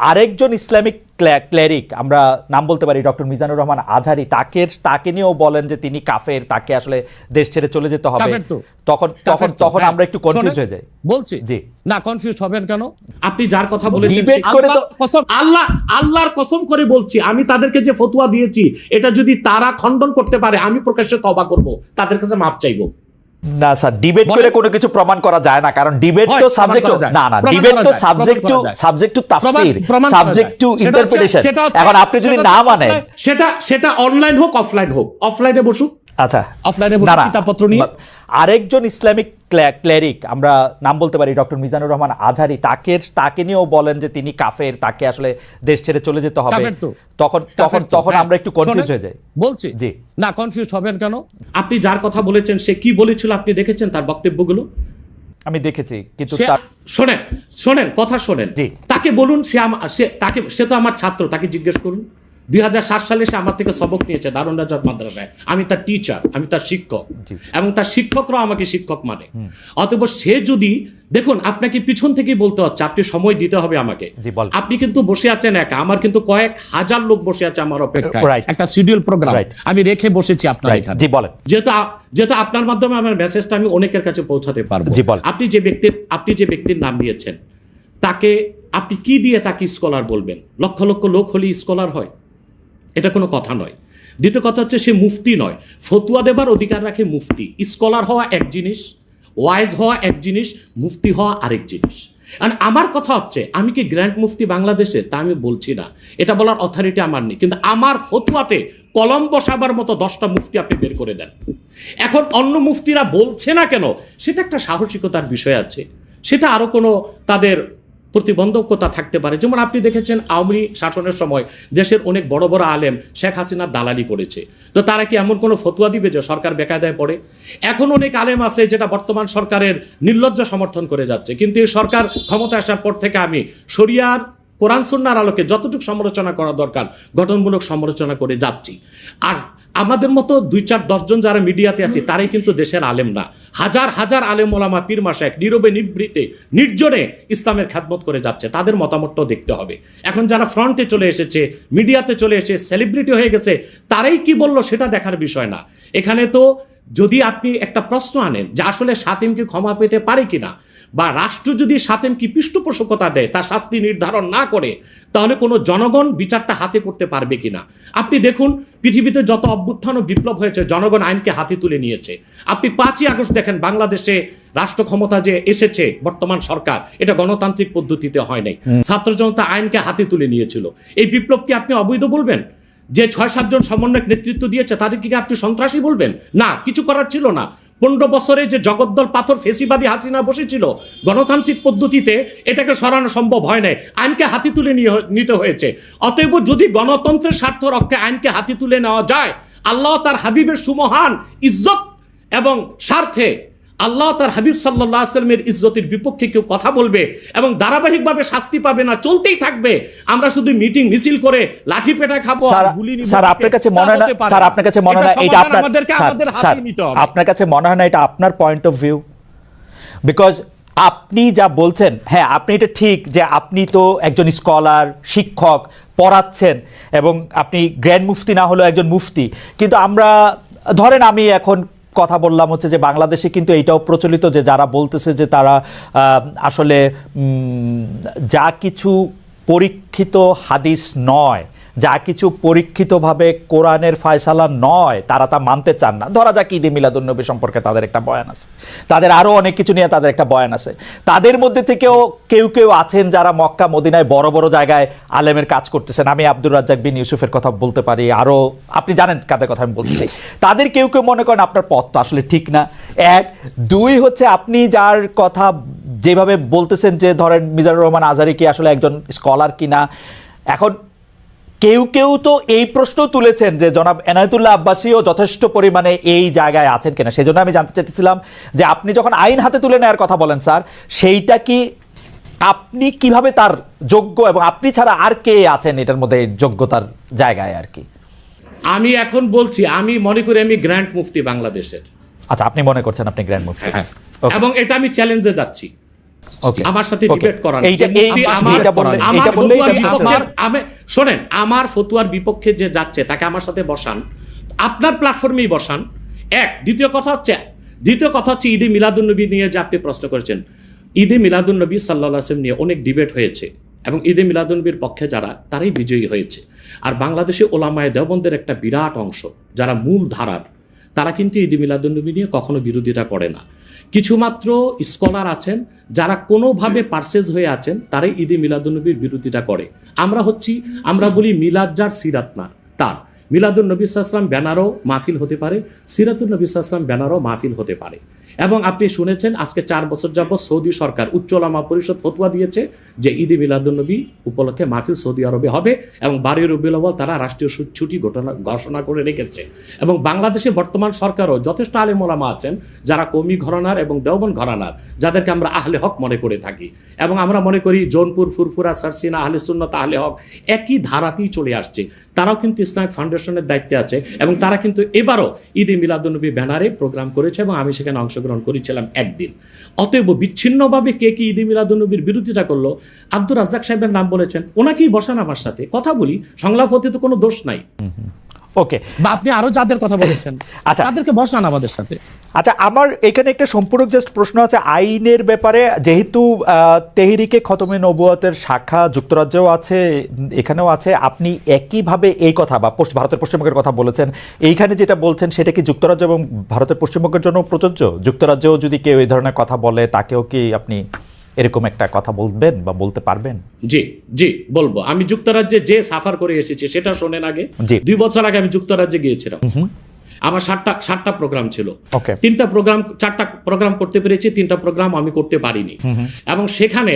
আরেকজন Islamic cleric, আমরা নাম বলতে পারি ডক্টর মিজানুর রহমান আজহারি, তাকে নিয়েও বলেন যে তিনি কাফের, তাকে আসলে দেশ ছেড়ে চলে যেতে হবে। তখন আমরা একটু কনফিউজ হয়ে যাই। বলছি জি না, কনফিউজ হবেন কেন? আপনি যার কথা বলেছেন ডিবেট করে তো আল্লাহর কসম করে বলছি, আমি তাদেরকে যে ফতোয়া দিয়েছি এটা যদি তারা খণ্ডন করতে পারে আমি প্রকাশ্যে তওবা করব, তাদের কাছে মাফ চাইবো। না স্যার, ডিবেট করে কোনো কিছু প্রমাণ করা যায় না, কারণ ডিবেট তো সাবজেক্ট ডিবেট তো subject to Tafsir, subject to interpretation. এখন আপনি যদি না মানেন, সেটা অনলাইন হোক অফলাইন হোক, অফলাইনে বসুক। আচ্ছা, অফলাইনে বসুক কিতাবপত্র নিয়ে। আরেকজন ইসলামিক ক্লেরিক, আমরা নাম বলতে পারি ডক্টর মিজানুর রহমান আজহারি, তাকে নিয়েও বলেন যে তিনি কাফের, তাকে আসলে দেশ ছেড়ে চলে যেতে হবে। তখন আমরা একটু কনফিউজ হয়ে যাই। বলছি জি না, কনফিউজ হবেন কেন? আপনি যার কথা বলেছেন সে কি বলেছিল আপনি দেখেছেন তার বক্তব্যগুলো? আমি দেখেছি, কিন্তু শোনেন কথা শোনেন। তাকে বলুন, সে তো আমার ছাত্র, তাকে জিজ্ঞেস করুন। 2007 সালে সে আমার থেকে সবক নিয়েছে দারুন রাজাত মাদ্রাসায়। আমি তার টিচার, আমি তার শিক্ষক, এবং তার শিক্ষকরাও আমাকে শিক্ষক মানে। অতএব সে যদি, দেখুন আপনাকে পিছন থেকেই বলতে হচ্ছে, আপনি সময় দিতে হবে আমাকে। আপনি কিন্তু বসে আছেন একা, আমার কিন্তু কয়েক হাজার লোক বসে আছে আমার অপেক্ষায়, একটা শিডিউল প্রোগ্রাম আমি রেখে বসেছি আপনার এখানে। যেহেতু আপনার মাধ্যমে আমার মেসেজটা আমি অনেকের কাছে পৌঁছাতে পারবো। আপনি যে ব্যক্তির নাম নিয়েছেন, তাকে আপনি কি দিয়ে তাকে স্কলার বলবেন? লক্ষ লক্ষ লোক হলে স্কলার হয়? এটা কোনো কথা নয়। দ্বিতীয় কথা হচ্ছে, সে মুফতি নয়, ফতুয়া দেবার অধিকার রাখে মুফতি। স্কলার হওয়া এক জিনিস, ওয়াইজ হওয়া এক জিনিস, মুফতি হওয়া আরেক জিনিস। আর আমার কথা হচ্ছে, আমি কি গ্র্যান্ড মুফতি বাংলাদেশে তা আমি বলছি না, এটা বলার অথরিটি আমার নেই, কিন্তু আমার ফতুয়াতে কলম বসাবার মতো 10টা মুফতি আপনি বের করে দেন। এখন অন্য মুফতিরা বলছে না কেন, সেটা একটা সাহসিকতার বিষয় আছে, সেটা আরো কোনো তাদের প্রতিবন্ধকতা থাকতে পারে। যেমন আপনি দেখেছেন আওয়ামী শাসনের সময় দেশের অনেক বড় বড় আলেম শেখ হাসিনার দালালি করেছে, তো তারা কি এমন কোনো ফতোয়া দিবে যে সরকার বেকায়দায় পড়ে? এখন অনেক আলেম আছে যেটা বর্তমান সরকারের নির্লজ্জ সমর্থন করে যাচ্ছে, কিন্তু এই সরকার ক্ষমতা আসার পর থেকে আমি শরিয়ার কোরআন সুন্নাহর আলোকে যতটুকু সমালোচনা করা দরকার গঠনমূলক সমালোচনা করে যাচ্ছি। আর আমাদের মতো 2-4-10 জন যারা মিডিয়াতে আছে তারাই কিন্তু দেশের আলেম না। হাজার হাজার আলেম ওলামা পীর মাশায়েখ নীরবে নিভৃতে নির্জনে ইসলামের খেদমত করে যাচ্ছে, তাদের মতামতটাও দেখতে হবে। এখন যারা ফ্রন্টে চলে এসেছে, মিডিয়াতে চলে এসে সেলিব্রিটি হয়ে গেছে, তারাই কি বলল সেটা দেখার বিষয় না। এখানে তো যদি আপনি একটা প্রশ্ন আনেন যে আসলে শাতিমকে ক্ষমা পেতে পারে কিনা, বা রাষ্ট্র যদি শাতিমকে পৃষ্ঠপোষকতা দেয়, তার শাস্তি নির্ধারণ না করে, তাহলে কোনো জনগণ বিচারটা হাতে করতে পারবে কিনা? আপনি দেখুন পৃথিবীতে যত অভ্যুত্থান ও বিপ্লব হয়েছে, জনগণ আইনকে হাতে তুলে নিয়েছে। আপনি 5ই আগস্ট দেখেন, বাংলাদেশে রাষ্ট্র ক্ষমতা যে এসেছে বর্তমান সরকার, এটা গণতান্ত্রিক পদ্ধতিতে হয় নাই, ছাত্র জনতা আইনকে হাতে তুলে নিয়েছিল। এই বিপ্লবকে আপনি অবৈধ বলবেন? যে 6-7 জন সমন্বয়ক নেতৃত্ব দিয়েছে তাদেরকে কি আপনি সন্ত্রাসী বলবেন? না, কিছু করার ছিল না। 15 বছরে যে জগদ্দল পাথর ফেসিবাদী হাসিনা বসেছিল, গণতান্ত্রিক পদ্ধতিতে এটাকে সরানো সম্ভব হয় নাই, আইনকে হাতে তুলে নিতে হয়েছে। অতএব যদি গণতন্ত্রের স্বার্থ রক্ষে আইনকে হাতে তুলে নেওয়া যায়, আল্লাহ তার হাবিবের সুমহান ইজ্জত এবং স্বার্থে আল্লাহ তার হাবিব সাল্লাল্লাহু আলাইহি ওয়াসাল্লামের ইজ্জতের বিপক্ষে কেউ কথা বলবে এবং ধারাবাহিকভাবে শাস্তি পাবে না, চলতেই থাকবে। আমরা শুধু মিটিং মিছিল করে লাঠি পেটা খাবো আর গুলি নিব। স্যার আপনার কাছে মনে হয় না, স্যার আপনার কাছে মনে হয় না এটা আপনার, স্যার আপনার কাছে মনে হয় না এটা আপনার পয়েন্ট অফ ভিউ? বিকজ আপনি যা বলছেন, হ্যাঁ আপনি এটা ঠিক যে আপনি তো একজন স্কলার, শিক্ষক, পড়াচ্ছেন, এবং আপনি গ্র্যান্ড মুফতি না হলেও একজন মুফতি, কিন্তু আমরা ধরেন আমি এখন কথা বললাম হচ্ছে যে বাংলাদেশে কিন্তু এইটাও প্রচলিত যে যারা বলতেছে যে তারা আসলে যা কিছু পরীক্ষিত হাদিস নয়, যা কিছু পরীক্ষিতভাবে কোরআনের ফয়সালা নয়, তারা তা মানতে চান না। ধরা যাক ঈদে মিলাদুন্নবী সম্পর্কে তাদের একটা বয়ান আছে, তাদের আরও অনেক কিছু নিয়ে তাদের একটা বয়ান আছে। তাদের মধ্যে থেকেও কেউ কেউ আছেন যারা মক্কা মদিনায় বড় বড় জায়গায় আলেমের কাজ করতেছেন। আমি আব্দুর রাজ্জাক বিন ইউসুফের কথা বলতে পারি, আরও আপনি জানেন কাদের কথা আমি বলছি। তাদের কেউ কেউ মনে করেন আপনার পথ তো আসলে ঠিক না। 1, 2 হচ্ছে আপনি যার কথা যেভাবে বলতেছেন যে ধরেন মিজানুর রহমান আজহারি কি আসলে একজন স্কলার কিনা। এখন কেউ কেউ তো এই প্রশ্ন তুলেছেন যে জনাব এনায়েতুল্লাহ আব্বাসীও যথেষ্ট পরিমাণে এই জায়গায় আছেন কিনা। সেজন্য আমি জানতে চাইতেছিলাম যে আপনি যখন আইন হাতে তুলে নেওয়ার কথা বলেন স্যার, সেইটা কি আপনি কিভাবে তার যোগ্য, এবং আপনি ছাড়া আর কে আছেন এটার মধ্যে যোগ্যতার জায়গায় আর কি? আমি এখন বলছি, আমি মনে করি আমি গ্র্যান্ড মুফতি বাংলাদেশের। আচ্ছা, আপনি মনে করছেন আপনি গ্র্যান্ড মুফতি, এবং এটা আমি চ্যালেঞ্জে যাচ্ছি। আমার সাথে ডিবেট করার শোনেন, আমার ফতুয়ার বিপক্ষে যে যাচ্ছে তাকে আমার সাথে বসান, আপনার প্ল্যাটফর্মেই বসান। দ্বিতীয় কথা হচ্ছে ঈদে মিলাদুন্নবী নিয়ে যে আপনি প্রশ্ন করেছেন, ঈদে মিলাদুন্নবী সাল্লাল্লাহু আলাইহি ওয়াসাল্লাম নিয়ে অনেক ডিবেট হয়েছে এবং ঈদে মিলাদুন্নবীর পক্ষে যারা, তারাই বিজয়ী হয়েছে। আর বাংলাদেশে ওলামায়ে দেওবন্দের একটা বিরাট অংশ যারা মূল ধারার, তারা কিন্তু ঈদে মিলাদুন্নবী নিয়ে কখনো বিরোধিতা করে না। কিছুমাত্র স্কলার আছেন যারা কোনোভাবে পারসেজ হয়ে আছেন, তারাই ঈদে মিলাদুন্নবীর বিরোধিতা করে। আমরা বলি মিলাদ যার সিরাত না তার। মিলাদুন নবী সাল্লাল্লাহু আলাইহি ওয়াসাল্লাম ব্যানারও মাহফিল হতে পারে, সিরাতুন নবী সাল্লাল্লাহু আলাইহি ওয়াসাল্লাম ব্যানারও মাহফিল হতে পারে। এবং আপনি শুনেছেন আজকে 4 বছর যাবত সৌদি সরকার উচ্চ ওলামা পরিষদ ফতোয়া দিয়েছে যে ঈদে মিলাদুন নবী উপলক্ষে মাহফিল সৌদি আরবে হবে এবং 12 রবিউল আউয়াল তারা রাষ্ট্রীয় ছুটি ঘোষণা করে রেখেছে। এবং বাংলাদেশে বর্তমান সরকারও যথেষ্ট আলেম ওলামা আছেন যারা কওমি ঘরানার এবং দেওবন্দ ঘরানার, যাদেরকে আমরা আহলে হক মনে করে থাকি। এবং আমরা মনে করি জৌনপুর, ফুরফুরা, সারসিনা, আহলে সুন্নাত, আহলে হক একই ধারাতেই চলে আসছে। তারাও কিন্তু ইসলামিক ফাউন্ডেশনের দায়িত্বে আছে এবং তারা কিন্তু এবারও ঈদে মিলাদুন্নবী ব্যানারে প্রোগ্রাম করেছে এবং আমি সেখানে অংশগ্রহণ করেছিলাম একদিন। অতএব বিচ্ছিন্নভাবে কে কি ঈদে মিলাদুন্নবীর বিরোধিতা করলো, আব্দুর রাজ্জাক সাহেবের নাম বলেছেন, ওনাকেই বসান আমার সাথে কথা বলি, সংলাপ হতে তো কোনো দোষ নাই। ওকে, বা আপনি আরো যাদের কথা বলেছেন আচ্ছা তাদেরকে বসান আমাদের সাথে। আচ্ছা, আমার এখানে একটা সম্পূরক জাস্ট প্রশ্ন আছে আইনের ব্যাপারে। যেহেতু তেহরিকে খতমে নবুয়তের শাখা যুক্তরাজ্যেও আছে, এখানেও আছে, আপনি একইভাবে এই কথা বা ভারতের পশ্চিমবঙ্গের কথা বলেছেন, এইখানে যেটা বলছেন সেটা কি যুক্তরাজ্য এবং ভারতের পশ্চিমবঙ্গের জন্য প্রযোজ্য? যুক্তরাজ্যেও যদি কেউ এই ধরনের কথা বলে তাকেও কি আপনি এরকম একটা কথা বলবেন বা বলতে পারবেন? জি বলবো। আমি যুক্তরাজ্যে যে সাফার করে এসেছি সেটা শোনেন আগে। 2 বছর আগে আমি যুক্তরাজ্যে গিয়েছিলাম। আমার 7টা প্রোগ্রাম ছিল। 4টা প্রোগ্রাম করতে পেরেছি, 3টা প্রোগ্রাম আমি করতে পারিনি। এবং সেখানে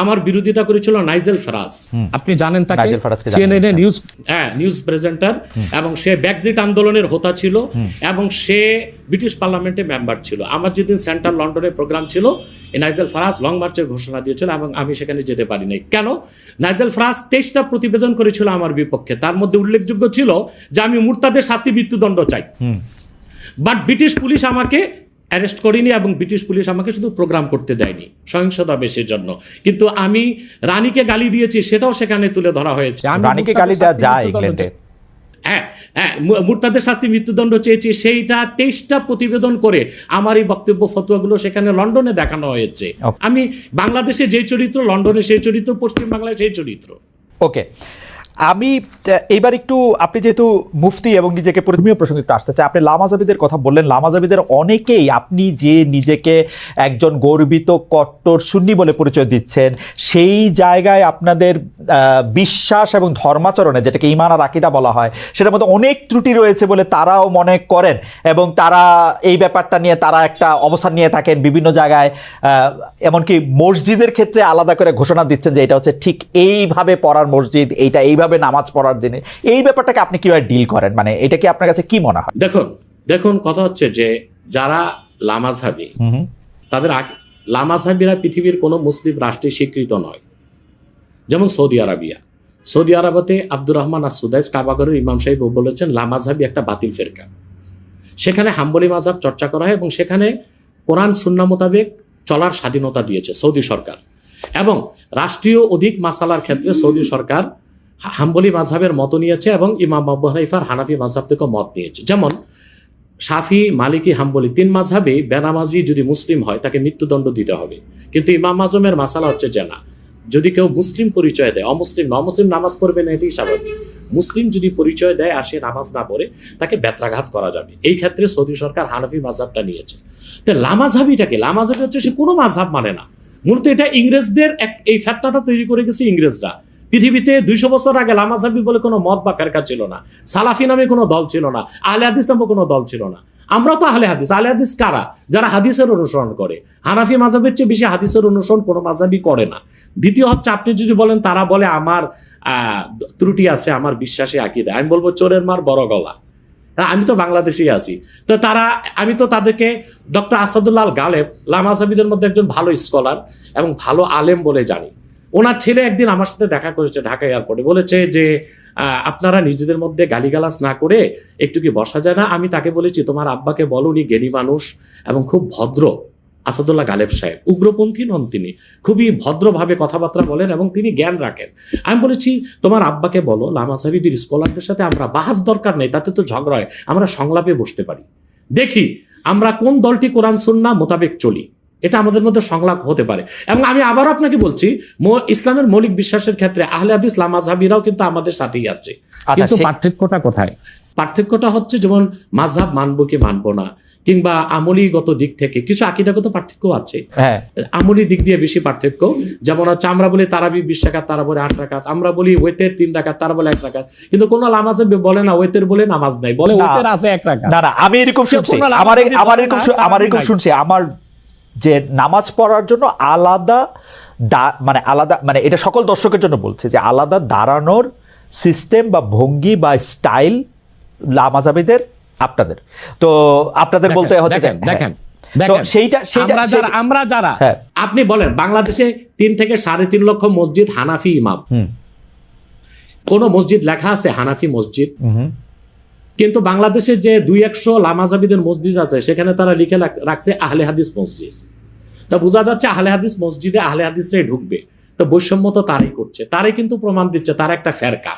আমার বিরোধিতা করেছিল নাইজেল ফারাজ। আপনি জানেন তাকে, সিএনএন নিউজ প্রেজেন্টার, এবং সে ব্রেক্সিট আন্দোলনের হোতা ছিল এবং সে ব্রিটিশ পার্লামেন্টে মেম্বার ছিল। আমার যেদিন সেন্ট্রাল লন্ডনে প্রোগ্রাম ছিল, নাইজেল ফারাজ লং মার্চের ঘোষণা দিয়েছিল এবং আমি সেখানে যেতে পারি নাই। কেন? নাইজেল ফারাজ 23টা প্রতিবেদন করেছিল আমার বিপক্ষে। তার মধ্যে উল্লেখযোগ্য ছিল যে আমি মুরতাদের শাস্তি মৃত্যুদণ্ড চাই। বাট ব্রিটিশ পুলিশ আমাকে অ্যারেস্ট করিনি এবং ব্রিটিশ পুলিশ আমাকে শুধু প্রোগ্রাম করতে দেয়নি সহিংসতা বেশের জন্য। কিন্তু আমি রানীকে গালি দিয়েছি, সেটাও সেখানে তুলে ধরা হয়েছে। রানীকে গালি দেওয়া যায় ইংল্যান্ডে? মুরতাদের শাস্তি মৃত্যুদণ্ড চেয়েছি, সেইটা 23টা প্রতিবেদন করে আমার এই বক্তব্য ফতোয়াগুলো সেখানে লন্ডনে দেখানো হয়েছে। আমি বাংলাদেশে যে চরিত্র, লন্ডনে সেই চরিত্র, পশ্চিম বাংলায় সেই চরিত্র। ওকে, আমি এইবার একটু, আপনি যেহেতু মুফতি এবং নিজেকে ধর্মীয় প্রসঙ্গে একটু আসতে চাই, আপনি লামাজাবিদের কথা বললেন। লামাজাবিদের অনেকেই আপনি যে নিজেকে একজন গর্বিত কট্টর সুন্নি বলে পরিচয় দিচ্ছেন, সেই জায়গায় আপনাদের বিশ্বাস এবং ধর্মাচরণে, যেটাকে ঈমান আর আকীদা বলা হয়, সেটার মধ্যে অনেক ত্রুটি রয়েছে বলে তারাও মনে করেন এবং তারা এই ব্যাপারটা নিয়ে তারা একটা অবস্থান নিয়ে থাকেন বিভিন্ন জায়গায়। এমনকি মসজিদের ক্ষেত্রে আলাদা করে ঘোষণা দিচ্ছেন যে এটা হচ্ছে ঠিক এইভাবে পড়ার মসজিদ, এইটা এইভাবে নামাজ পড়ার জন্য। এই ব্যাপারটাকে আপনি কিভাবে ডিল করেন? মানে এটা কি আপনার কাছে কি মনে হয়? দেখুন কথা হচ্ছে যে যারা লামাযহাবী, তাদের লামাযহাবীরা পৃথিবীর কোনো মুসলিম রাষ্ট্রে স্বীকৃত নয়। যেমন সৌদি আরবতে আব্দুর রহমান আস-সুদাইস কাবাগরের ইমাম সাহেব বলেছেন লামাযহাবী একটা বাতিল ফেরকা। সেখানে হাম্বলি মাযহাব চর্চা করা হয় এবং সেখানে কোরআন সুন্নাহ মোতাবেক চলার স্বাধীনতা দিয়েছে সৌদি সরকার। এবং রাষ্ট্রীয় অধিক মাসালার ক্ষেত্রে সৌদি সরকার হাম্বলি মাযহাবের মত নিয়েছে এবং ইমাম আবু হানিফার হানাফি মাযহাব থেকে মত নিয়েছে। যেমন শাফি, মালিকি, হাম্বলি 3 মাযহাবে বেনামাজি যদি মুসলিম হয় তাকে মৃত্যুদণ্ড দিতে হবে। কিন্তু ইমাম আজমের মাসালা হচ্ছে যে না, যদি কেউ মুসলিম পরিচয় দেয়, অমুসলিম নামাজ পড়বে না, এটাই স্বাভাবিক। মুসলিম যদি পরিচয় দেয় আর সে নামাজ না পড়ে, তাকে বেত্রাঘাত করা যাবে। এই ক্ষেত্রে সৌদি সরকার হানাফি মাযহাবটা নিয়েছে। তো লামাযহাবীটাকে, লামাযহাবী হচ্ছে সে কোনো মাযহাব মানে না। মূলত এটা ইংরেজদের এই ফেতনাটা তৈরি করে গেছে ইংরেজরা। পৃথিবীতে 200 বছর আগে লামাযহাবী বলে কোনো মত বা ফেরকা ছিল না, সালাফি নামে কোনো দল ছিল না, আহলে হাদিস নামে কোনো দল ছিল না। আমরা তো আহলে হাদিস কারা? যারা হাদিসের অনুসরণ করে। হানাফি মাযহাবের চেয়ে বেশি হাদিসের অনুসরণ কোনো মাযহাবী করে না। দ্বিতীয় হচ্ছে, আপনি যদি বলেন তারা বলে আমার ত্রুটি আছে আমার বিশ্বাসে আকীদা, আমি বলবো চোরের মার বড় গলা। আমি তো বাংলাদেশেই আছি, তো আমি তো তাদেরকে ডক্টর আসাদুল্লাহ আল গালেব লামাযহাবীদের মধ্যে একজন ভালো স্কলার এবং ভালো আলেম বলে জানি। ওনার ছেলে একদিন আমার সাথে দেখা করেছে ঢাকা এয়ারপোর্টে, বলেছে যে আপনারা নিজেদের মধ্যে গালিগালাজ না করে একটু কি বসা যায় না? আমি তাকে বলেছি তোমার আব্বাকে বলো উনি জ্ঞানী মানুষ এবং খুব ভদ্র, আসাদুল্লাহ গালেব সাহেব, উগ্রপন্থী নন তিনি, খুবই ভদ্রভাবে কথাবার্তা বলেন এবং তিনি জ্ঞান রাখেন। আমি বলেছি তোমার আব্বাকে বলো লামাসাবিদের স্কলারদের সাথে আমরা বাহাস দরকার নেই, তাতে তো ঝগড়া হয়, আমরা সংলাপে বসতে পারি, দেখি আমরা কোন দলটি কোরআন সুন্নাহ মোতাবেক চলি, এটা আমাদের মধ্যে সংলাপ হতে পারে। এবং আমি আবারও আপনাকে বলছি, ইসলামের মৌলিক বিশ্বাসের ক্ষেত্রে আহলে হাদিস লামাযহাবীরাও কিন্তু আমাদের সাথেই আছে। কিন্তু পার্থক্যটা কোথায়? পার্থক্যটা হচ্ছে যেমন মাযহাব মানবো কি মানবো না, কিংবা আমলিগত দিক থেকে কিছু আকীদাগত পার্থক্য আছে। আমলি দিক দিয়ে বেশি পার্থক্য, যেমন হচ্ছে আমরা বলি তারাবি 20 রাকাত, তারা বলে 8 রাকাত, আমরা বলি ওয়েতের 3 রাকাত, তারা বলে 1 রাকাত, কিন্তু কোন লামাযহাব বলে না ওয়েতের বলে নামাজ নাই, বলে ওয়েতের আছে 1 রাকাত। না আমি এরকম শুনছি, আমার এরকম শুনছি, আমার যে নামাজ পড়ার জন্য আলাদা মানে এটা সকল দর্শকের জন্য বলছে যে আলাদা দাঁড়ানোর সিস্টেম বা ভঙ্গি বা স্টাইল লামাযহাবীদের আপনাদের, তো আপনাদের বলতে হচ্ছে দেখেন তো সেইটা আমরা যারা আপনি বলেন বাংলাদেশে 3 থেকে 3.5 লক্ষ মসজিদ হানাফি ইমাম, কোন মসজিদ লেখা আছে হানাফি মসজিদ? কিন্তু বাংলাদেশে যে 200-100 লামাযহাবীদের মসজিদ আছে সেখানে তারা লিখে রাখছে আহলে হাদিস মসজিদ। তা বোঝা যাচ্ছে আহলে হাদিস মসজিদে আহলে হাদিসরাই ঢুকবে। তো বৈষম্য তো তারাই করছে, তারাই কিন্তু প্রমাণ দিচ্ছে তার একটা ফেরকা,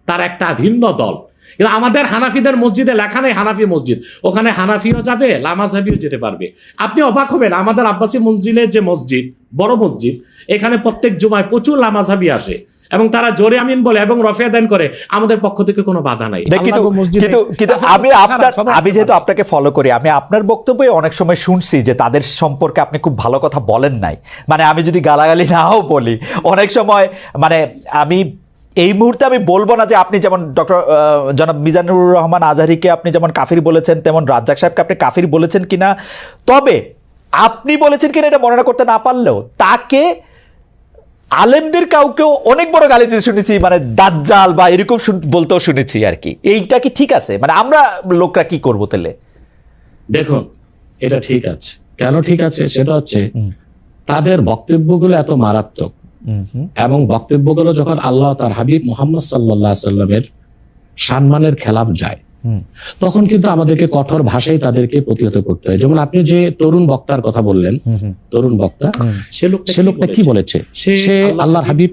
তার একটা ভিন্ন দল। কিন্তু আমাদের হানাফিদের মসজিদে লেখা নেই হানাফি মসজিদ, ওখানে হানাফিও যাবে লামাযহাবীও যেতে পারবে। আপনি অবাক হবেন, আমাদের আব্বাসী মসজিদের যে মসজিদ, বড় মসজিদ, এখানে প্রত্যেক জুমায় প্রচুর লামাযহাবী আসে এবং তারা জোরে আমিন বলে এবং রফিয়া দান করে, আমাদের পক্ষ থেকে কোনো বাধা নাই। কিন্তু আমি যেহেতু আপনাকে ফলো করি, আমি আপনার বক্তব্যে অনেক সময় শুনছি যে তাদের সম্পর্কে আপনি খুব ভালো কথা বলেন নাই, মানে আমি যদি গালাগালি নাও বলি অনেক সময়, মানে আমি এই মুহূর্তে আমি বলবো না যে আপনি যেমন ডক্টর জনাব মিজানুর রহমান আজহারীকে আপনি যেমন কাফির বলেছেন, তেমন রাজ্জাক সাহেবকে আপনি কাফির বলেছেন কিনা, তবে আপনি বলেছেন কিনা এটা বর্ণনা করতে না পারলেও তাকে আলেমদের কাউকেও অনেক বড় গালি দিতে শুনেছি, মানে দাজ্জাল বা এরকম বলতেও শুনেছি আর কি। এইটা কি ঠিক আছে? মানে আমরা লোকরা কি করবো তাহলে? দেখুন, এটা ঠিক আছে। কেন ঠিক আছে? সেটা হচ্ছে তাদের বক্তব্যগুলো এত মারাত্মক এবং বক্তব্যগুলো যখন আল্লাহ তার হাবিব মুহাম্মদ সাল্লাল্লাহু আলাইহি ওয়াসাল্লামের সম্মানের খেলাফ যায়, তখন কিন্তু আমাদেরকে কঠোর ভাষায় তাদেরকে প্রতিহত করতে হয়। যেমন আপনি যে তরুণ বক্তার কথা বললেন, তরুণ বক্তা, সে লোকটা কি বলেছে? সে আল্লাহর হাবিব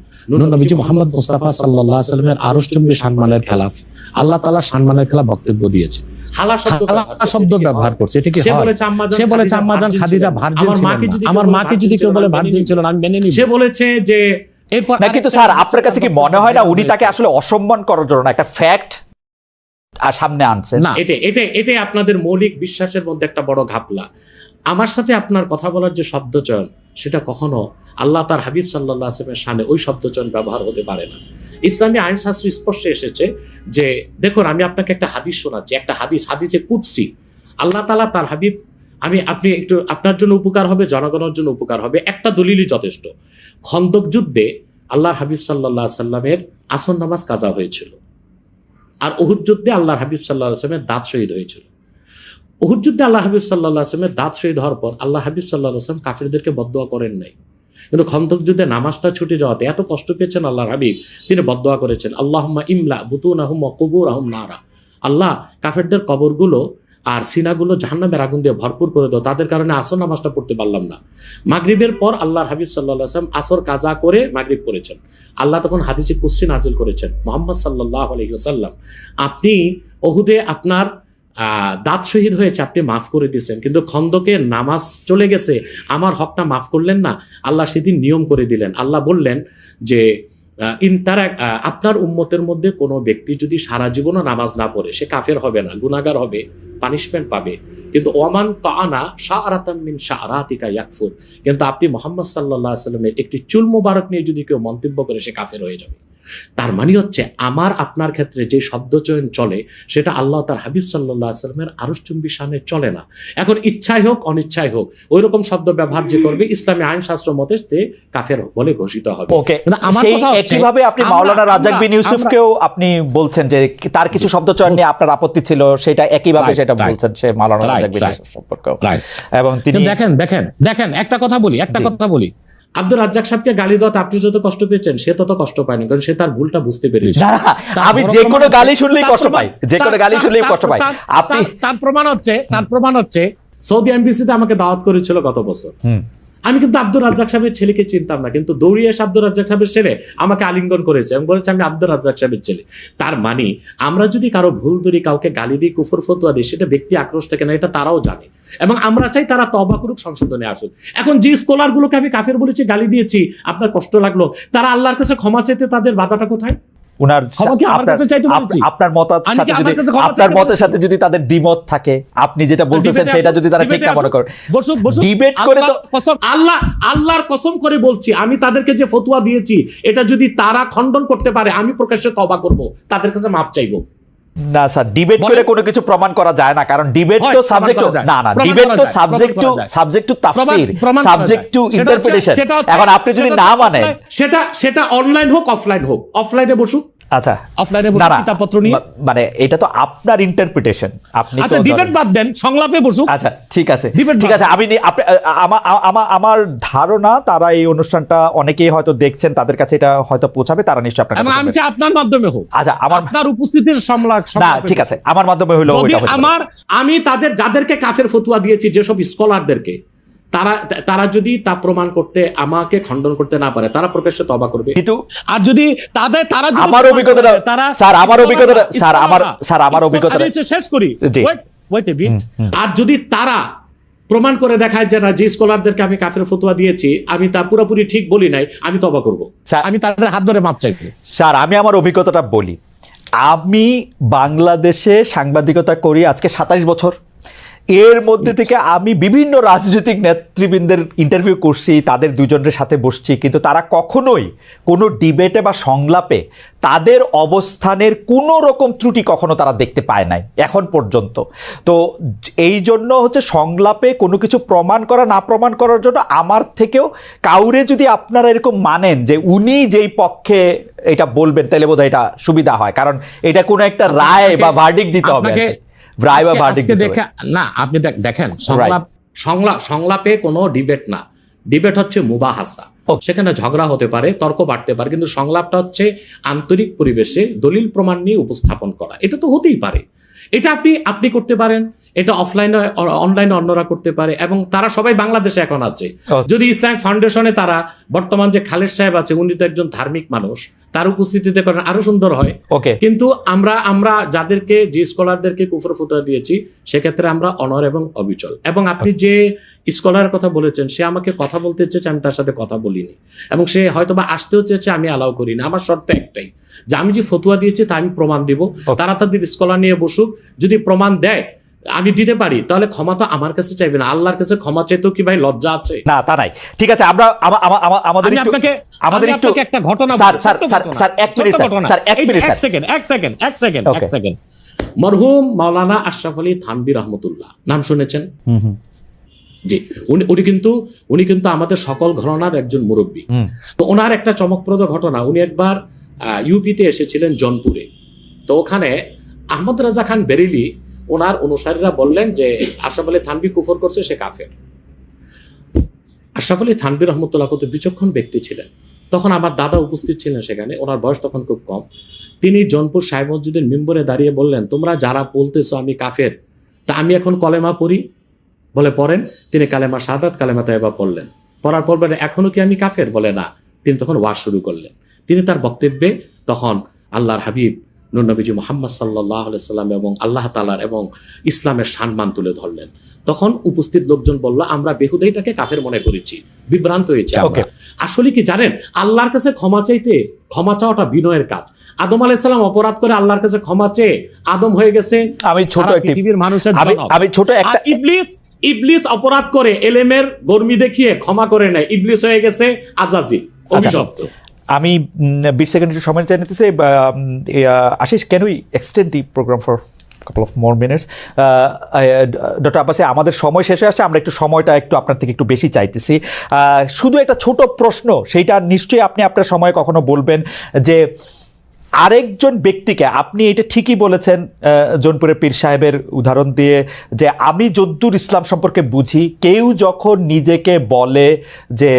নবীজি মুহাম্মদ মুস্তাফা সাল্লাল্লাহু আলাইহি ওয়াসাল্লামের আরশচুম্বী সম্মানের খেলাফ, আল্লাহ তাআলার সম্মানের খেলাফ বক্তব্য দিয়েছে, হালা শব্দ ব্যবহার করছে। এটা কি হয়? সে বলেছে আম্মাজান খাদিজা ভার্জিন ছিলেন, আমার মাকে যদি কেউ বলে ভার্জিন ছিল না আমি মেনে নিব। সে বলেছে যে এরপর না, কিন্তু স্যার আপনার কাছে কি মনে হয় না উনি তাকে আসলে অসম্মান করার জন্য একটা ফ্যাক্ট আর সামনে আনছেন? না, এটাই আপনাদের মৌলিক বিশ্বাসের মধ্যে একটা বড় ঘাপলা। আমার সাথে আপনার কথা বলার যে শব্দচয়ন, সেটা কখনো আল্লাহ তার হাবিব সাল্লাল্লাহু আলাইহি ওয়াসাল্লামের শানে ওই শব্দচয়ন ব্যবহার হতে পারে না। ইসলামী আইনশাস্ত্র স্পষ্টে এসেছে যে দেখুন, আমি আপনাকে একটা হাদিস শোনাচ্ছি, একটা হাদিসে কুদসি। আল্লাহ তাআলা তার হাবিব, আপনি একটু আপনার জন্য উপকার হবে, জনগণের জন্য উপকার হবে, একটা দলিলই যথেষ্ট। খন্দক যুদ্ধে আল্লাহর হাবিব সাল্লাল্লাহু আলাইহি ওয়াসাল্লামের আসর নামাজ কাজা হয়েছিল, আর উহুদ যুদ্ধে আল্লাহর হাবিব সাল্লাল্লাহু আলাইহি ওয়াসাল্লামের দাঁত শহীদ হয়েছিল। উহুদ যুদ্ধে আল্লাহ হাবিব সাল্লাল্লাহু আলাইহি ওয়াসাল্লামের দাঁত শহীদ হওয়ার পর আল্লাহ হাবিব সাল্লাল্লাহু আলাইহি ওয়াসাল্লাম কাফিরদেরকে বদদোয়া করেন নাই, কিন্তু খন্দক যুদ্ধে নামাজটা ছুটে যাওয়াতে এত কষ্ট পেয়েছেন আল্লাহর হাবিব, তিনি বদদোয়া করেছেন আল্লাহুম্মা ইমলা বুতুনাহুম ওয়া কুবুরাহুম নারা, আল্লাহ কাফিরদের কবরগুলো আর সিনাগুলো জাহান্নামের আগুন দিয়ে ভরপুর করে দাও, তাদের কারণে আসর নামাজটা পড়তে পারলাম না। মাগরিবের পর আল্লাহর হাবিব সাল্লাল্লাহু আলাইহি ওয়াসাল্লাম আসর কাজা করে মাগরিব পড়েছেন। আল্লাহ তখন হাদিসে কুদসি নাজিল করেছেন, মুহাম্মদ সাল্লাল্লাহু আলাইহি ওয়াসাল্লাম, আপনি উহুদে আপনার দাঁত শহীদ হয়েছে, আপনি মাফ করে দিয়েছেন, কিন্তু খন্দকে নামাজ চলে গেছে, আমার হকটা মাফ করলেন না। আল্লাহ সেদিন নিয়ম করে দিলেন, আল্লাহ বললেন যে আপনার উম্মতের মধ্যে কোনো ব্যক্তি যদি সারা জীবনও নামাজ না পড়ে, সে কাফের হবে না, গুনাহগার হবে, পানিশমেন্ট পাবে, কিন্তু ওয়ামান তাআনা শাআরাতাম মিন শাআরাতিকা ইয়াকফুর, কিন্তু আপনি মুহাম্মদ সাল্লাল্লাহু আলাইহি ওয়াসাল্লামের একটি চুল মুবারক নিয়ে যদি কেউ মন্তব্য করে, সে কাফের হয়ে যাবে। তার মানে হচ্ছে আমার আপনার ক্ষেত্রে যে শব্দচয়ন চলে, সেটা আল্লাহ তার হাবিব সাল্লাল্লাহু আলাইহি ওয়াসাল্লামের আরশচুম্বী শানে চলে না। এখন ইচ্ছাই হোক অনিচ্ছাই হোক ওই রকম শব্দ ব্যবহার যে করবে, ইসলামী আইন শাস্ত্র মতে সে কাফের বলে ঘোষিত হবে। ওকে, সেই একইভাবে আপনি মাওলানা রাজ্জাক বিন ইউসুফকেও আপনি বলছেন যে তার কিছু শব্দচয়ন নিয়ে আপনার আপত্তি ছিল, সেটা একইভাবে সেটা বলছেন সে মাওলানা রাজ্জাক বিন ইউসুফ সম্পর্কে। এবং তিনি দেখেন একটা কথা বলি, আব্দুর রাজ্জাক সাহেবকে গালি দেওয়াতে আপনি যত কষ্ট পেয়েছেন সে তত কষ্ট পায়নি, কারণ সে তার ভুলটা বুঝতে পেরেছে। আমি যে কোনো গালি শুনলেই কষ্ট পাই, যে কোনো গালি শুনলেই কষ্ট পাই। আপনি তার প্রমাণ হচ্ছে সৌদি এমবিসিতে আমাকে দাওয়াত করেছিল গত বছর। আমি কিন্তু আব্দুর রাজ্জাক সাহেবের ছেলেকে চিনতাম না, কিন্তু দৌড়িয়ে এসে আব্দুর রাজ্জাক সাহেবের ছেলে আমাকে আলিঙ্গন করেছে এবং বলেছে আমি আব্দুর রাজ্জাক সাহেবের ছেলে। তার মানে আমরা যদি কারো ভুল ধরি, কাউকে গালি দিই, কুফর ফতোয়া দিই, সেটা ব্যক্তি আক্রোশ থেকে না, এটা তারাও জানে এবং আমরা চাই তারা তওবা করুক, সংশোধনে আসুক। এখন যে স্কলারগুলোকে আমি কাফের বলেছি, গালি দিয়েছি, আপনার কষ্ট লাগলো, তারা আল্লাহর কাছে ক্ষমা চাইতে তাদের বাধাটা কোথায়? আপনার মতের সাথে যদি তাদের দ্বিমত থাকে, আপনি যেটা বলতেছেন সেটা যদি তারা ঠিক না মনে করে, ডিবেট করে তো আল্লাহর কসম করে বলছি, আমি তাদেরকে যে ফতোয়া দিয়েছি এটা যদি তারা খণ্ডন করতে পারে, আমি প্রকাশ্যে তওবা করব, তাদের কাছে মাফ চাইবো। না স্যার, ডিবেট করে কোনো কিছু প্রমাণ করা যায় না, কারণ ডিবেট তো সাবজেক্ট টু ডিবেট তো subject to Tafsir, subject to interpretation. এখন আপনি যদি না মানেন, সেটা অনলাইন হোক অফলাইন হোক, অফলাইনে বসুক, আচ্ছা অফলাইনে বসুক, কিতাবপত্র নিয়ে, মানে এটা তো আপনার ইন্টারপ্রিটেশন, আপনি আচ্ছা ডিবেট বাদ দেন, সংলাপে বসুক। আচ্ছা ঠিক আছে, আমি আমার ধারণা তারা এই অনুষ্ঠানটা অনেকেই হয়তো দেখছেন, তাদের কাছে এটা হয়তো পৌঁছাবে, তারা নিশ্চয়ই আপনার আমি চাই আপনার মাধ্যমে হোক। আচ্ছা, আপনার উপস্থিতির না ঠিক আছে, আমার মাধ্যমে হলো আমি যাদেরকে কাফের ফতোয়া দিয়েছি, যেসব স্কলারদেরকে, তারা যদি তা প্রমাণ করতে, আমাকে খণ্ডন করতে না পারে, তারা প্রকাশ্যে তওবা করবে। কিন্তু আর যদি তারা আমার অভিজ্ঞতাটা শেষ করি, আর যদি তারা প্রমাণ করে দেখায় যে না, যে স্কলারদেরকে আমি কাফের ফতোয়া দিয়েছি আমি তা পুরোপুরি ঠিক বলি নাই, আমি তওবা করব, আমি তাদের হাত ধরে মাপ চাইব। স্যার আমি আমার অভিজ্ঞতাটা বলি, আমি বাংলাদেশে সাংবাদিকতা করি আজকে 27 বছর। এর মধ্যে থেকে আমি বিভিন্ন রাজনৈতিক নেতৃবৃন্দের ইন্টারভিউ করছি, তাদের দুজনের সাথে বসছি, কিন্তু তারা কখনোই কোনো ডিবেটে বা সংলাপে তাদের অবস্থানের কোনো রকম ত্রুটি কখনো তারা দেখতে পায় নাই এখন পর্যন্ত। তো এই জন্য হচ্ছে সংলাপে কোনো কিছু প্রমাণ করা না প্রমাণ করার জন্য আমার থেকেও কাউরে যদি আপনারা এরকম মানেন যে উনি যেই পক্ষে এটা বলবেন, তাহলে বোধহয় এটা সুবিধা হয়, কারণ এটা কোনো একটা রায় বা ভার্ডিক্ট দিতে হবে। না আপনি দেখেন, সংলাপে কোনো ডিবেট না, ডিবেট হচ্ছে মুবাহাসা, সেখানে ঝগড়া হতে পারে, তর্ক বাড়তে পারে, কিন্তু সংলাপটা হচ্ছে আন্তরিক পরিবেশে দলিল প্রমাণ নিয়ে উপস্থাপন করা। এটা তো হতেই পারে, এটা আপনি করতে পারেন, এটা অফলাইনে অনলাইনে অন্যরা করতে পারে, এবং তারা সবাই বাংলাদেশে এখন আছে। যদি ইসলামিক ফাউন্ডেশনে তারা বর্তমান যে খালেদ সাহেব আছে, উনি তো একজন ধার্মিক মানুষ, তার উপস্থিতিতে করেন আরো সুন্দর হয়। কিন্তু আমরা যাদেরকে, যে স্কলারদেরকে কুফর ফতোয়া দিয়েছি, সেক্ষেত্রে আমরা অনর এবং অবিচল। এবং আপনি যে স্কলারের কথা বলেছেন, সে আমাকে কথা বলতে চেয়েছে, আমি তার সাথে কথা বলিনি, এবং সে হয়তোবা আসতেও চেয়েছে, আমি অ্যালাউ করিনি। আমার শর্ত একটাই, যে আমি যে ফতোয়া দিয়েছি তা আমি প্রমাণ দিব, তারা তাদের স্কলার নিয়ে বসুক, যদি প্রমাণ দেয় আমি দিতে পারি, তাহলে ক্ষমা তো আমার কাছে চাইবে না, আল্লাহর কাছে ক্ষমা চাইতেও কি ভাই লজ্জা আছে? না তা নাই, ঠিক আছে। আমরা আমাদের একটু একটা ঘটনা, স্যার এক সেকেন্ড। মরহুম মাওলানা আশরাফ আলী থানভী রহমতুল্লাহ, নাম শুনেছেন? জি, উনি কিন্তু আমাদের সকল ঘরানার একজন মুরব্বী। তো ওনার একটা চমকপ্রদ ঘটনা, উনি একবার ইউপিতে এসেছিলেন জনপুরে। তো ওখানে আহমদ রাজা খান বেরেলি, ওনার অনুসারীরা বললেন যে আশরাফ আলী থানভী কুফর করছে, সে কাফের। আশরাফ আলী থানভী রহমতুল্লাহ কত বিচক্ষণ ব্যক্তি ছিলেন। তখন আমার দাদা উপস্থিত ছিলেন সেখানে, ওনার বয়স তখন খুব কম। তিনি জনপুর সাহেব মসজিদের মিম্বরে দাঁড়িয়ে বললেন, তোমরা যারা বলতেছো আমি কাফের, তা আমি এখন কলেমা পড়ি? বলে পড়েন। তিনি কালেমা শাহাদাত, কালেমা তাইবা পড়লেন। পড়ার পর বলে এখনো কি আমি কাফের? বলে না। তিনি তখন ওয়াজ শুরু করলেন। তিনি তার বক্তব্যে তখন আল্লাহর হাবিব নূর নবীজি মুহাম্মদ সাল্লাল্লাহু আলাইহি সাল্লাম এবং আল্লাহ তাআলার এবং ইসলামের সম্মান তুলে ধরলেন। তখন উপস্থিত লোকজন বলল, আমরা বেহুদাই তাকে কাফের মনে করেছি, বিভ্রান্ত হয়েছে। আসলে কি জানেন, আল্লাহর কাছে ক্ষমা চাইতে, ক্ষমা চাওয়াটা বিনয়ের কাজ। আদম আলাইহিস সালাম অপরাধ করে আল্লাহর কাছে ক্ষমা চেয়ে আদম হয়ে গেছে পৃথিবীর মানুষের জনক। ইবলিস অপরাধ করে এলেমের গর্মি দেখিয়ে ক্ষমা করে নেয়, ইবলিস হয়ে গেছে আজাজিল, অভিশপ্ত। আমি 20 সেকেন্ড একটু সময় চাই নিতেছি। Ashish, can we extend the program for couple of more minutes? Doctor Abbasi, আমাদের সময় শেষ হয়ে আসছে, আমরা একটু সময়টা একটু আপনার থেকে একটু বেশি চাইতেছি। শুধু একটা ছোট প্রশ্ন, সেইটা নিশ্চয়ই আপনি আপনার সময় কখনো বলবেন, যে আরেকজন ব্যক্তিকে, আপনি এটা ঠিকই বলেছেন জৌনপুরের পীর সাহেবের উদাহরণ দিয়ে, যে আমি যদ্দূর ইসলাম সম্পর্কে বুঝি, কেউ যখন নিজেকে বলে যে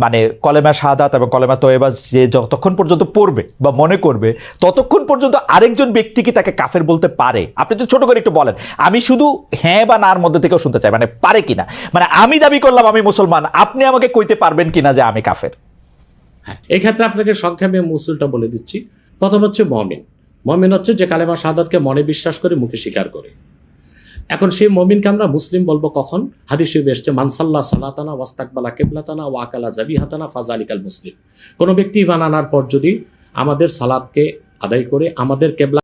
মানে কলেমা শাহাদাত এবং কলেমা তয়বা যে যতক্ষণ পর্যন্ত পড়বে বা মনে করবে ততক্ষণ পর্যন্ত আরেকজন ব্যক্তি কি তাকে কাফের বলতে পারে? আপনি তো ছোট করে একটু বলেন, আমি শুধু হ্যাঁ বা নার মধ্যে থেকেও শুনতে চাই, মানে পারে কিনা, মানে আমি দাবি করলাম আমি মুসলমান, আপনি আমাকে কইতে পারবেন কিনা যে আমি কাফের? এই ক্ষেত্রে আপনাকে সংক্ষেপে মূলটা বলে দিচ্ছি। প্রথম হচ্ছে মমিন। মমিন হচ্ছে যে কালেমা শাহাদাতকে মনে বিশ্বাস করে মুখে স্বীকার করে। এখন সেই মমিনকে আমরা মুসলিম বলবো কখন? হাদিস শরীফে এসেছে মানসাল্লাহ সালাতানা ওয়াস্তাকবালা কিবলাতানা ওয়া আকালা যাবিহাতানা ফাযালিকাল মুসলিম। কোনো ব্যক্তি ঈমান আনার পর যদি আমাদের সালাতকে আদায় করে আমাদের কিবলা